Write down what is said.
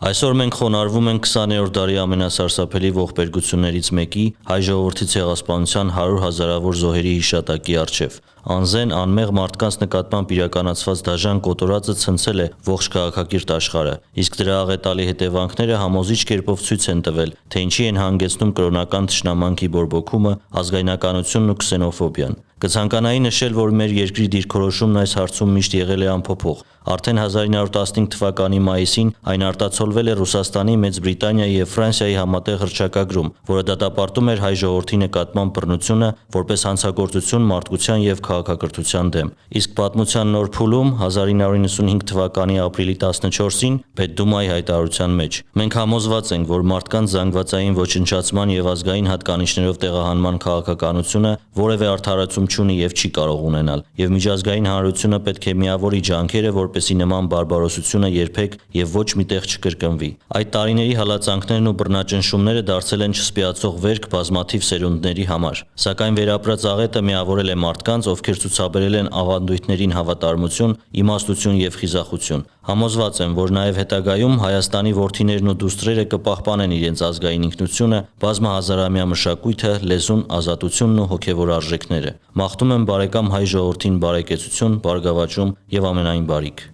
Այսօր մենք խոնարհվում ենք 20-րդ դարի ամենասարսափելի ողբերգություններից մեկի՝ հայ ժողովրդի ցեղասպանության 100 հազարավոր զոհերի հիշատակի առջև։ Անզեն անմեղ մարդկանց նկատմամբ իրականացված դաժան կոտորածը ցնցել է ողջ քաղաքակիրթ աշխարհը, իսկ դրա աղետալի հետևանքները համոզիչ կերպով ցույց են տվել, թե ինչի են հանգեցնում կրոնական թշնամանքի բորբոքումը, ազգայնականությունն ու քսենոֆոբիան։ Կցանկանայի նշել, որ մեր երկրի դիրքորոշումն այս հարցում միշտ եղել է անփոփոխ։ Արդեն 1915 թվականի մայիսին այն արտացոլվել է Ռուսաստանի, Մեծ Բրիտանիայի եւ Ֆրանսիայի համատեղ հռչակագրում, որը դատապարտում էր հայ ժողովրդի նկատմամբ բռնությունը որպես հանցագործություն մարդկության եւ քաղաքակրթության դեմ։ Իսկ պատմության նոր փուլում 1995 թվականի ապրիլի 14-ին Պետդումայի հայտարարության մեջ մենք համոզված ենք, որ մարդկանց զանգվածային ոչնչացման եւ ազգային հատկանիշներով տեղահանման քաղաքականությունը որևէ արդարացում չունի եւ չի կարող ունենալ, եւ միջազգային հանրությունը պետք է միավորի ջանքերը, որպեսզի նման բարբարոսությունը երբեք եւ ոչ մի տեղ չկրկնվի։ Այդ տարիների հալածանքներն ու բռնաճնշումները դարձել են չսպիացող վերք բազմաթիվ սերունդների համար, սակայն վերապրած աղետը միավորել է մարդկանց, ովքեր ցուցաբերել են ավանդույթներին հավատարմություն, իմաստություն եւ խիզախություն։ Համոզված եմ, որ նաեւ հետագայում Հայաստանի որդիներն ու դուստրերը կպահպանեն իրենց ազգային ինքնությունը, բազմահազարամյա մշակույթը, լեզուն, ազատությունն ու հոգեվոր արժեքները։ Մաղթում եմ բարեկամ հայ ժողովրդին բարեկեցություն, բարգավաճում եւ ամենայն բարիք։